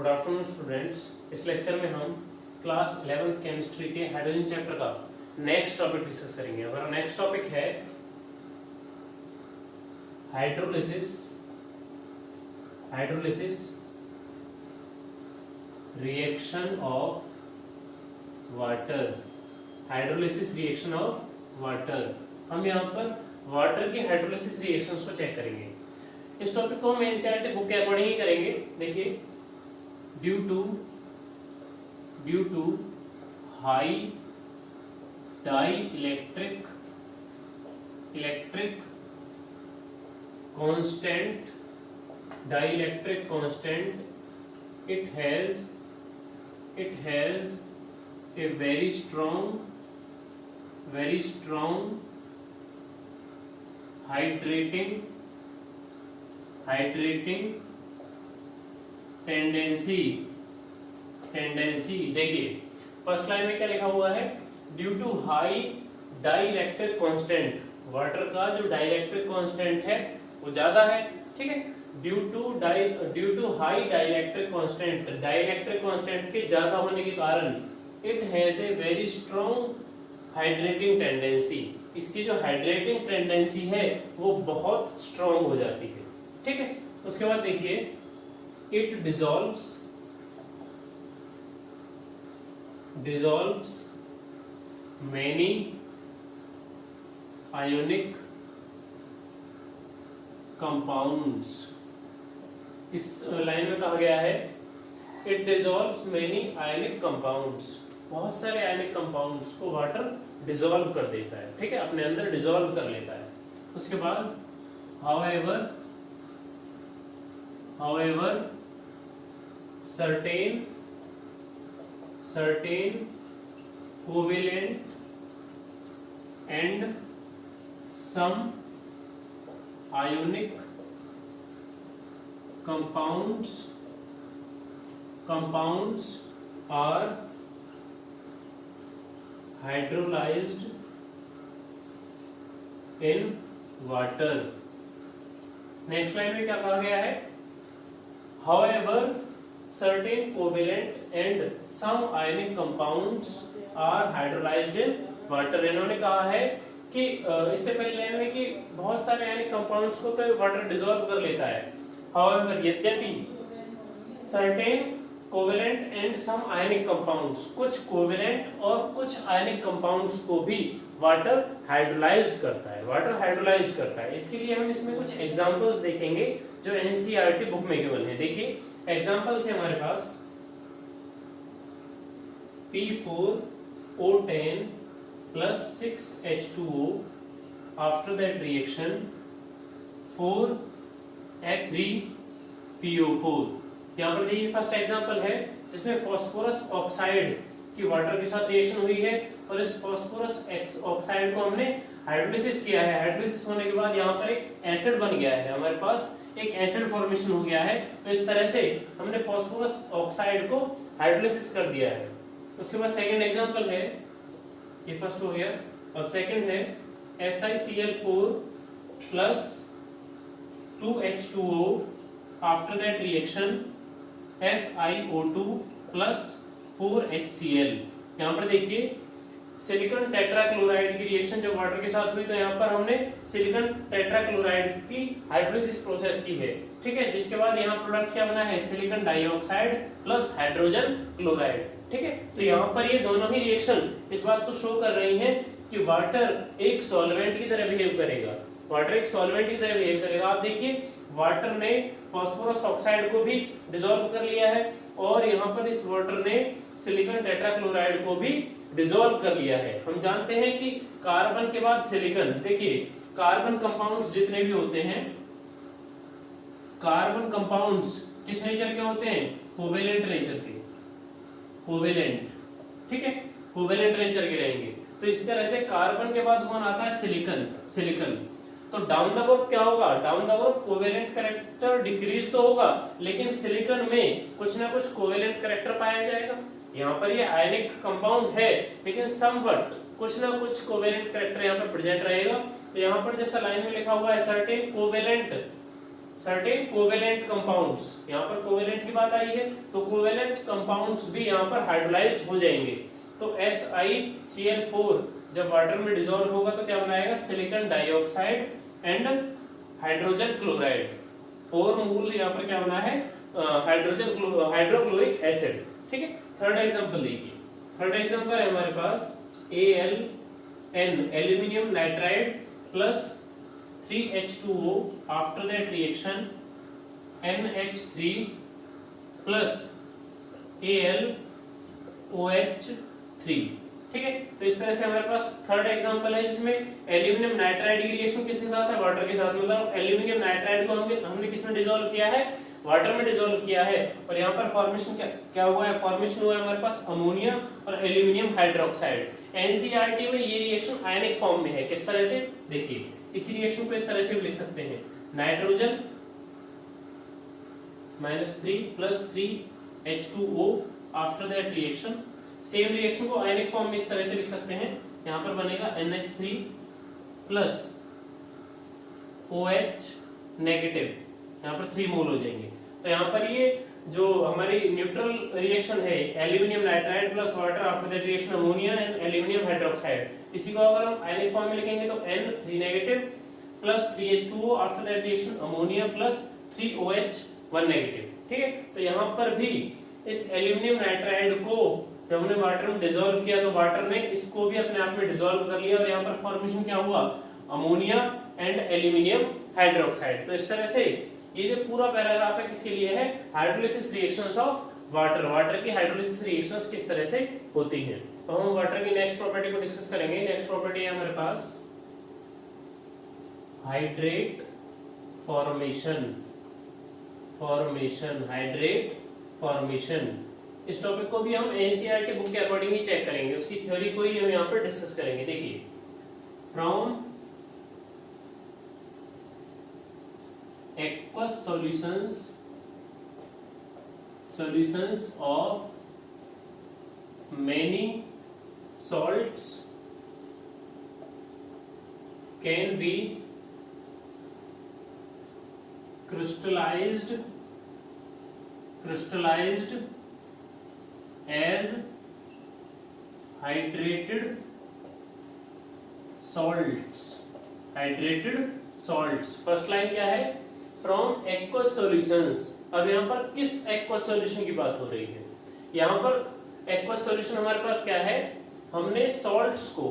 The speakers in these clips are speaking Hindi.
Good afternoon students. इस लेक्चर में हम क्लास 11th केमिस्ट्री के हाइड्रोजन चैप्टर का नेक्स्ट टॉपिक डिस्कस करेंगे। हमारा नेक्स्ट टॉपिक है hydrolysis reaction of water. Hydrolysis reaction of water, हम यहाँ पर वाटर की हाइड्रोलिसिस रिएक्शंस को चेक करेंगे। इस टॉपिक को हम एनसीईआरटी बुक के अकॉर्डिंग ही करेंगे। देखिए, due to high dielectric constant it has a very strong hydrating tendency. देखिए फर्स्ट लाइन में क्या लिखा हुआ है, due to high dielectric constant, water का जो डाइलेक्ट्रिक कांस्टेंट है वो ज्यादा है। ठीक है, due to high dielectric constant, dielectric constant के ज्यादा होने के कारण it has a very strong hydrating tendency, इसकी जो हाइड्रेटिंग टेंडेंसी है वो बहुत स्ट्रॉन्ग हो जाती है। ठीक है, उसके बाद देखिए, it dissolves many ionic compounds। इस लाइन में कहा गया है it dissolves many ionic compounds, बहुत सारे आयनिक कंपाउंड्स को वाटर डिसॉल्व कर देता है। ठीक है, अपने अंदर डिसॉल्व कर लेता है। उसके बाद however certain covalent and some ionic compounds are hydrolyzed in water। Next line में क्या कहा गया है, however certain covalent and some ionic compounds are hydrolyzed in water। इन्होंने कहा है कि इससे पहले लाइन में कि बहुत सारे आयनिक कंपाउंड्स को तो वाटर डिसॉल्व कर लेता है। however यद्यपि certain covalent and some ionic compounds, कुछ कोवेलेंट और कुछ आयनिक कंपाउंड्स को भी वाटर हाइड्रोलाइज्ड करता है। इसके लिए हम इसमें कुछ एग्जांपल्स देखेंगे जो एनसीईआरटी बुक में गिवन है। देखिए एग्जांपल्स है हमारे पास P4O10 plus 6H2O, after that reaction 4H3PO4। यहाँ पर देखिए फर्स्ट एग्जांपल है जिसमें फास्फोरस ऑक्साइड की वाटर के साथ रिएक्शन हुई है और इस फास्फोरस ऑक्साइड को हमने हाइड्रोलिसिस किया है। हाइड्रोलिसिस होने के बाद यहाँ पर एक एसिड बन गया है, हमारे पास एक एसिड फॉर्मेशन हो गया है। तो इस तरह से हमने फास्फोरस ऑक्साइड को हाइड्रोलिसिस कर दिया है। उसके बाद सेकंड एग्जांपल है, ये फर्स्ट हो गया, और सेकंड है SiCl4 plus 2H2O, after that reaction SiO2 plus 4HCl। यहाँ पर देखिए सिलिकॉन टेट्राक्लोराइड की रिएक्शन जब वाटर के साथ हुई तो यहाँ पर हमने सिलिकॉन टेट्राक्लोराइड की हाइड्रोलिसिस प्रोसेस की है। ठीक है, जिसके बाद यहाँ प्रोडक्ट क्या बना है, silicon dioxide plus hydrogen chloride. ठीक है, तो यहाँ पर ये दोनों ही रिएक्शन इस बात को शो कर रही हैं कि वाटर एक सॉल्वेंट की तरह बिहेव करेगा। आप देखिए वाटर ने फास्फोरस ऑक्साइड को भी डिसॉल्व कर लिया है और यहाँ पर इस वाटर ने सिलिकॉन टेट्राक्लोराइड को भी डिसॉल्व कर लिया है। हम जानते हैं कि कार्बन के बाद सिलिकॉन, देखिए कार्बन कंपाउंड्स जितने भी होते हैं, कार्बन कंपाउंड्स किस नेचर के होते हैं, कोवेलेंट नेचर के, ठीक है, कोवेलेंट नेचर के रहेंगे। तो इस तरह से कार्बन के बाद कौन आता है, सिलिकॉन। तो डाउन द ग्रुप क्या होगा, down the group covalent character decrease तो होगा लेकिन सिलिकॉन में कुछ ना कुछ कोवेलेंट कैरेक्टर पाया जाएगा। यहाँ पर ये आयनिक कंपाउंड है लेकिन समवट कुछ ना कुछ कोवेलेंट कैरेक्टर यहाँ पर प्रेजेंट रहेगा। तो यहाँ पर जैसा लाइन में लिखा हुआ है सर्टेन सर्टेन कोवेलेंट कंपाउंड्स, यहाँ पर कोवेलेंट की बात आई है तो कोवेलेंट कंपाउंड्स भी यहाँ पर हाइड्रोलाइज्ड हो जाएंगे। तो SiCl4 जब वाटर में डिसॉल्व होगा तो क्या बनाएगा, silicon dioxide and hydrogen chloride. 4 मूल यहाँ पर क्या बना है, हाइड्रोक्लोरिक एसिड। ठीक है, थर्ड एग्जांपल देखिए। थर्ड एग्जांपल है हमारे पास AlN aluminium nitride plus 3H2O after that reaction NH3 plus AlOH3। ठीक है, तो इस तरह से हमारे पास थर्ड एग्जांपल है जिसमें एल्यूमिनियम नाइट्राइड की रिएक्शन किसके साथ है, वाटर के साथ। मतलब एल्यूमिनियम नाइट्राइड को हमने किसमें डिसॉल्व किया है, वाटर में डिसॉल्व किया है। और यहाँ पर फॉर्मेशन क्या हुआ है, फॉर्मेशन हुआ है हमारे पास अमोनिया और एल्यूमिनियम हाइड्रोक्साइड। एनसीईआरटी में ये रिएक्शन आयनिक फॉर्म में है। किस तरह से, देखिए इस रिएक्शन को इस तरह से भी लिख सकते हैं, nitrogen -3 plus 3H2O after that reaction. Same reaction को आयनिक फॉर्म में इस तरह से लिख सकते हैं, यहाँ पर बनेगा NH3 प्लस OH नेगेटिव, यहाँ पर 3 मोल हो जाएंगे। तो यहाँ पर ये जो हमारी न्यूट्रल रिएक्शन है aluminium nitride plus water after that reaction ammonia and aluminium hydroxide, इसी को अगर हम आयनिक फॉर्म में लिखेंगे तो N3 negative plus 3H2O after that reaction ammonia plus 3OH1 negative. ठीक है, तो यहाँ पर भी इस एल्यूमिनियम नाइट्राइड को जब हमने वाटर में डिसॉल्व किया तो वाटर ने इसको भी अपने आप में डिसॉल्व कर लिया और यहाँ पर फॉर्मेशन क्या हुआ, अमोनिया एंड एल्यूमिनियम हाइड्रोक्साइड। तो इस तरह से ये जो पूरा पैराग्राफ है किसके लिए है, hydrolysis reactions of water. Water की हाइड्रोलिसिस रिएक्शंस किस तरह से होती हैं। तो हम वाटर की नेक्स्ट प्रॉपर्टी को डिस्कस करेंगे। नेक्स्ट प्रॉपर्टी है हमारे पास हाइड्रेट फॉर्मेशन। हाइड्रेट फॉर्मेशन, इस टॉपिक को भी हम एनसीईआरटी बुक के अकॉर्डिंग ही चेक करेंगे, उसकी थ्योरी को ही हम यहाँ पर डिस्कस करेंगे। देखिए, from aqueous solutions of many salts can be crystallized as hydrated salts। First line क्या है, फ्रॉम एक्वस सॉल्यूशंस। अब यहाँ पर किस एक्वस सॉल्यूशन की बात हो रही है, यहाँ पर एक्वस सॉल्यूशन हमारे पास क्या है, हमने सॉल्ट्स को,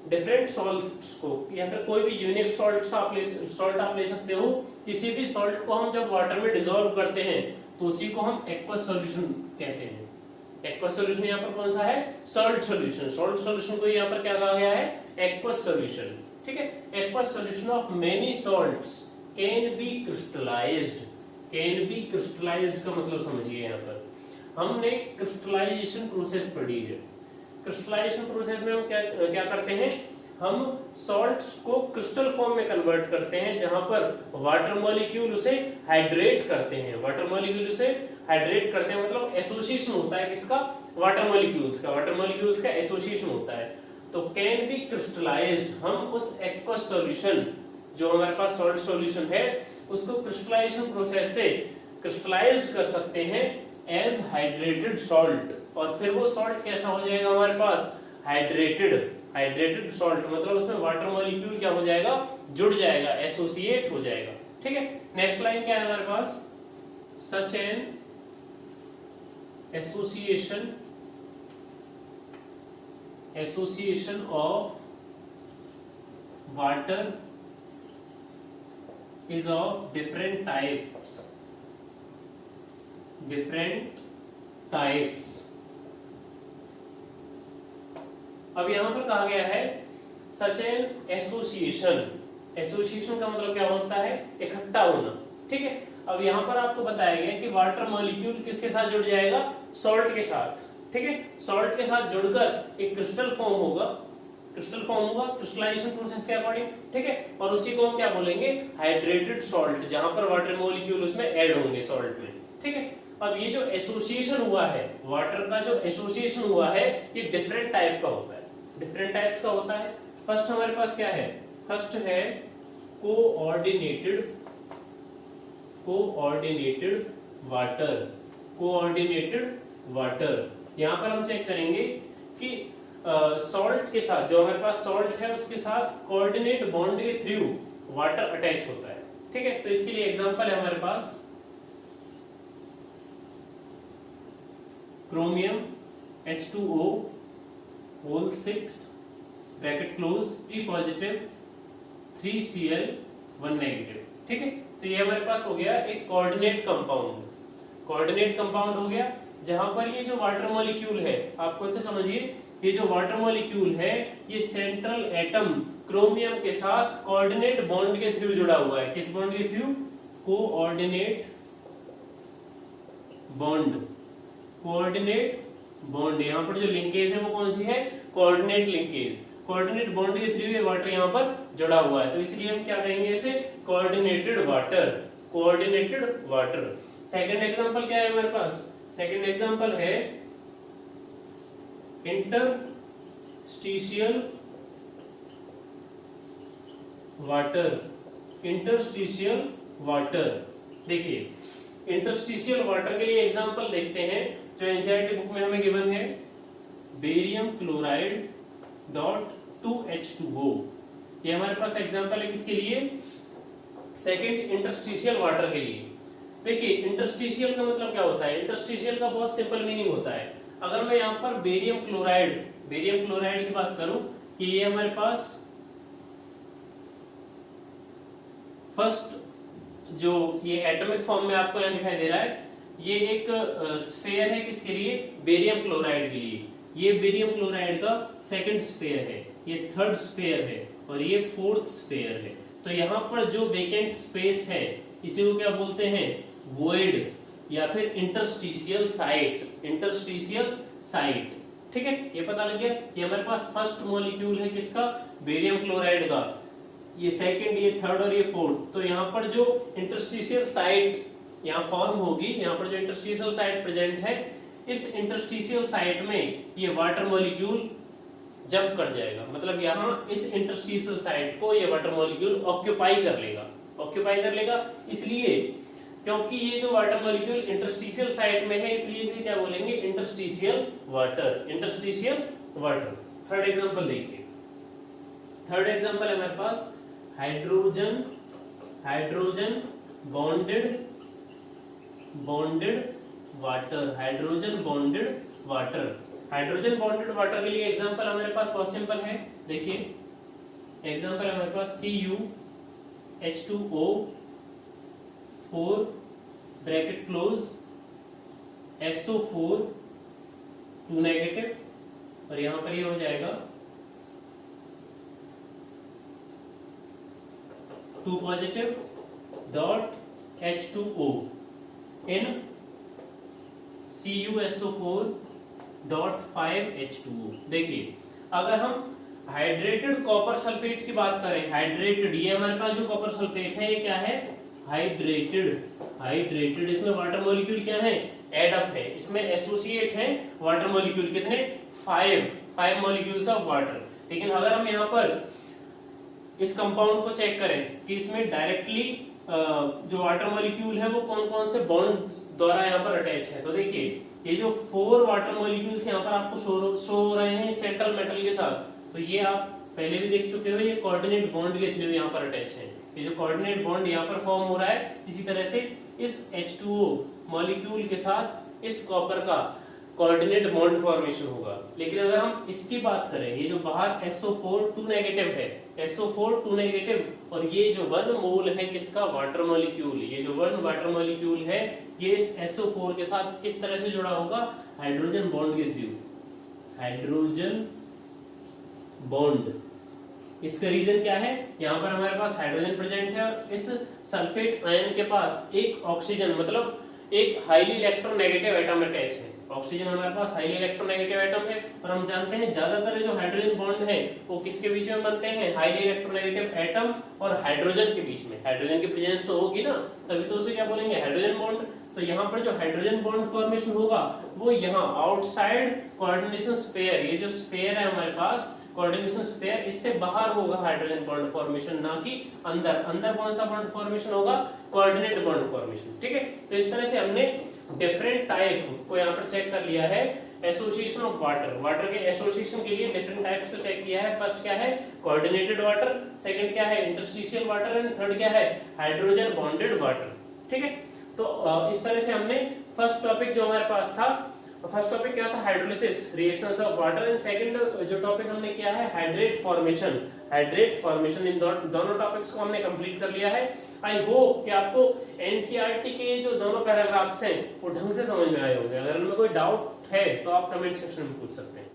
डिफरेंट सॉल्ट्स को या फिर कोई भी यूनिक सॉल्ट आप ले सकते हो, किसी भी सॉल्ट को हम जब वाटर में डिसॉल्व करते हैं तो उसी को हम एक्वस सॉल्यूशन कहते हैं। एक्वस सॉल्यूशन यहाँ पर कौन सा है, सॉल्ट सॉल्यूशन। सॉल्ट सॉल्यूशन को यहाँ पर क्या कहा गया है, एक्वस सॉल्यूशन। ठीक है, aqueous solution of many salts can be crystallised. Can be crystallised का मतलब समझिए, यहाँ पर हमने क्रिस्टलाइजेशन प्रोसेस पढ़ी है। क्रिस्टलाइजेशन प्रोसेस में हम क्या करते हैं, हम सॉल्ट्स को क्रिस्टल फॉर्म में कन्वर्ट करते हैं, जहां पर वाटर मॉलिक्यूल उसे हाइड्रेट करते हैं। वाटर मॉलिक्यूल उसे हाइड्रेट करते हैं, मतलब एसोसिएशन होता है किसका, वाटर मॉलिक्यूल्स का। वाटर मॉलिक्यूल्स का एसोसिएशन होता है। तो कैन बी क्रिस्टलाइज्ड, हम उस एक्वस सॉल्यूशन जो हमारे पास सॉल्ट सॉल्यूशन है उसको क्रिस्टलाइजेशन प्रोसेस से क्रिस्टलाइज्ड कर सकते हैं एज हाइड्रेटेड सॉल्ट। और फिर वो सॉल्ट कैसा हो जाएगा हमारे पास, हाइड्रेटेड सॉल्ट, मतलब उसमें वाटर मॉलिक्यूल क्या हो जाएगा, जुड़ जाएगा, एसोसिएट हो जाएगा। ठीक है, नेक्स्ट लाइन क्या है हमारे पास, such an association of water is of different types। अब यहां पर कहा गया है सच एन एसोसिएशन। एसोसिएशन का मतलब क्या होता है, इकट्ठा होना। ठीक है, अब यहां पर आपको बताया गया कि वाटर मॉलिक्यूल किसके साथ जुड़ जाएगा, सॉल्ट के साथ। ठीक है, सॉल्ट के साथ जुड़कर एक क्रिस्टल फॉर्म होगा, क्रिस्टलाइजेशन प्रोसेस के अकॉर्डिंग। ठीक है, और उसी को हम क्या बोलेंगे, हाइड्रेटेड सॉल्ट, जहां पर वाटर मॉलिक्यूल उसमें ऐड होंगे सॉल्ट में। ठीक है, अब ये जो एसोसिएशन हुआ है, वाटर का जो एसोसिएशन हुआ है, ये डिफरेंट टाइप का होता है। डिफरेंट टाइप्स का होता है। फर्स्ट हमारे पास क्या है, फर्स्ट है coordinated coordinated water, coordinated water. यहाँ पर हम चेक करेंगे कि सॉल्ट के साथ, जो हमारे पास सॉल्ट है उसके साथ कोऑर्डिनेट बॉन्ड के थ्रू वाटर अटैच होता है। ठीक है, तो इसके लिए एग्जांपल है हमारे पास chromium H2O whole 6 bracket close E positive 3Cl 1 negative. ठीक है, तो ये हमारे पास हो गया एक कोऑर्डिनेट कंपाउंड। कोऑर्डिनेट कंपाउंड हो गया जहां पर ये जो वाटर मॉलिक्यूल है, आपको इसे समझिए, ये जो वाटर मॉलिक्यूल है ये सेंट्रल एटम क्रोमियम के साथ कोऑर्डिनेट बॉन्ड के थ्रू जुड़ा हुआ है। किस बॉन्ड के through? Coordinate bond, coordinate bond. यहाँ पर जो लिंकेज है वो कौन सी है? Coordinate linkage. कोऑर्डिनेट बॉन्ड के थ्रू ये वाटर यहाँ पर जुड़ा हुआ है, तो इसलिए हम क्या कहेंगे इसे? Coordinated water, coordinated water. Second example क्या है हमारे पास? सेकंड एग्जांपल है इंटरस्टिशियल वाटर, इंटरस्टिशियल वाटर। देखिए, इंटरस्टिशियल वाटर के लिए एग्जांपल देखते हैं जो एनसीईआरटी बुक में हमें गिवन है। बेरियम क्लोराइड डॉट 2H2O, ये हमारे पास एग्जांपल है किसके लिए? सेकंड इंटरस्टिशियल वाटर के लिए। देखिए, इंटरस्टिशियल का मतलब क्या होता है? इंटरस्टिशियल का बहुत सिंपल मीनिंग होता है, अगर मैं यहाँ पर बेरियम क्लोराइड की बात करूं कि ये हमारे पास फर्स्ट जो ये एटॉमिक फॉर्म में आपको यहाँ दिखाई दे रहा है, ये एक स्फीयर है किसके लिए? बेरियम क्लोराइड के लिए। ये बेरियम क्लोराइड का सेकंड स्फीयर है, ये थर्ड स्फीयर है और ये फोर्थ स्फीयर है। तो यहाँ पर जो वेकेंट स्पेस है इसी को क्या बोलते हैं? वॉइड या फिर इंटरस्टिशियल साइट, इंटरस्टिशियल साइट। ठीक है, ये पता लग गया। ये हमारे पास फर्स्ट मॉलिक्यूल है किसका? बेरियम क्लोराइड का, ये सेकंड, ये थर्ड और ये फोर्थ। तो यहाँ पर जो इंटरस्टिशियल साइट यहाँ फॉर्म होगी, यहाँ पर जो इंटरस्टिशियल साइट प्रेजेंट है, इस इंटरस्टिशियल साइट में ये वाटर मॉलिक्यूल जंप कर जाएगा, मतलब यहाँ इस इंटरस्टिशियल साइट को ये वाटर मॉलिक्यूल ऑक्यूपाई कर लेगा, ऑक्यूपाई कर लेगा। इसलिए क्योंकि ये जो वाटर मॉलिक्यूल इंटरस्टिशियल साइट में है, इसलिए इसे क्या बोलेंगे? Interstitial water, interstitial water. Third example देखिए, थर्ड एग्जांपल है हमारे पास hydrogen, hydrogen bonded water, hydrogen bonded water. Hydrogen bonded water के लिए एग्जांपल हमारे पास बहुत सिंपल है। देखिए, एग्जांपल हमारे पास CuH2O 4 bracket close SO4 2 negative, और यहां पर ये हो जाएगा 2 पॉजिटिव डॉट H2O इन CuSO4 डॉट 5H2O। देखिए, अगर हम हाइड्रेटेड कॉपर सल्फेट की बात करें, हाइड्रेटेड, ये हमारे पास जो कॉपर सल्फेट है ये क्या है? Hydrated, hydrated. इसमें वाटर मॉलिक्यूल क्या है? एड अप है। इसमें एसोसिएट है वाटर मॉलिक्यूल, कितने? 5 मॉलिक्यूल्स ऑफ वाटर। लेकिन अगर हम यहाँ पर इस कंपाउंड को चेक करें कि इसमें डायरेक्टली जो वाटर मॉलिक्यूल है वो कौन कौन से बॉन्ड द्वारा यहाँ पर अटैच है, तो देखिए ये जो 4 वाटर मॉलिक्यूल्स यहाँ पर आपको शो हो रहे हैं सेंट्रल मेटल के साथ, तो ये आप पहले भी देख चुके हो, ये कोऑर्डिनेट बॉन्ड के थ्रू यहाँ पर अटैच है। ये जो कोऑर्डिनेट बॉन्ड यहाँ पर फॉर्म हो रहा है, इसी तरह से इस H2O मॉलिक्यूल के साथ इस कॉपर का कोऑर्डिनेट बॉन्ड फॉर्मेशन होगा। लेकिन अगर हम इसकी बात करें, ये जो बाहर SO4 2 नेगेटिव है, SO4 2 नेगेटिव, और ये जो 1 मोल है किसका? वाटर मॉलिक्यूल, ये जो 1 वाटर मॉलिक्यूल है ये इस SO4 के साथ किस तरह से जुड़ा होगा? हाइड्रोजन बॉन्ड के थ्रू, हाइड्रोजन बॉन्ड। इसका रीजन क्या है? यहाँ पर हमारे पास हाइड्रोजन प्रेजेंट है और इस सल्फेट आयन के पास एक ऑक्सीजन, मतलब एक हाईली इलेक्ट्रोनेगेटिव एटम अटैच है। ऑक्सीजन हमारे पास हाईली इलेक्ट्रोनेगेटिव एटम है, और हम जानते हैं ज्यादातर जो हाइड्रोजन बॉन्ड है वो किसके बीच में बनते हैं? हाईली इलेक्ट्रोनेगेटिव एटम और हाइड्रोजन के बीच में। हाइड्रोजन की प्रेजेंस तो होगी ना, तभी तो उसे क्या बोलेंगे? Hydrogen bond. तो यहाँ पर जो हाइड्रोजन बॉन्ड फॉर्मेशन होगा वो यहाँ आउटसाइड कोऑर्डिनेशन स्फीयर, ये जो स्फीयर है हमारे पास कोऑर्डिनेशन स्फीयर, इससे बाहर होगा हाइड्रोजन बॉन्ड फॉर्मेशन, ना कि अंदर। अंदर कौन सा बॉन्ड फॉर्मेशन होगा? Coordinate bond formation. ठीक है, तो इस तरह से हमने डिफरेंट टाइप को यहाँ पर चेक कर लिया है। एसोसिएशन ऑफ वाटर, वाटर के एसोसिएशन के लिए डिफरेंट टाइप्स को चेक किया है। फर्स्ट क्या है, कोऑर्डिनेटेड वाटर, सेकंड क्या है, इंटरस्टिशियल वाटर, एंड थर्ड क्या है, हाइड्रोजन बॉन्डेड वाटर। ठीक है, तो इस तरह से हमने फर्स्ट टॉपिक जो हमारे पास था, फर्स्ट टॉपिक क्या था, hydrolysis, reactions of water, and second जो टॉपिक हमने किया है हाइड्रेट फॉर्मेशन, हाइड्रेट फॉर्मेशन। इन दोनों टॉपिक्स को हमने कंप्लीट कर लिया है। आई होप कि आपको एनसीईआरटी के जो दोनों पैराग्राफ्स हैं वो ढंग से समझ में आए होंगे। अगर उनमें कोई डाउट है तो आप कमेंट सेक्शन में पूछ सकते हैं।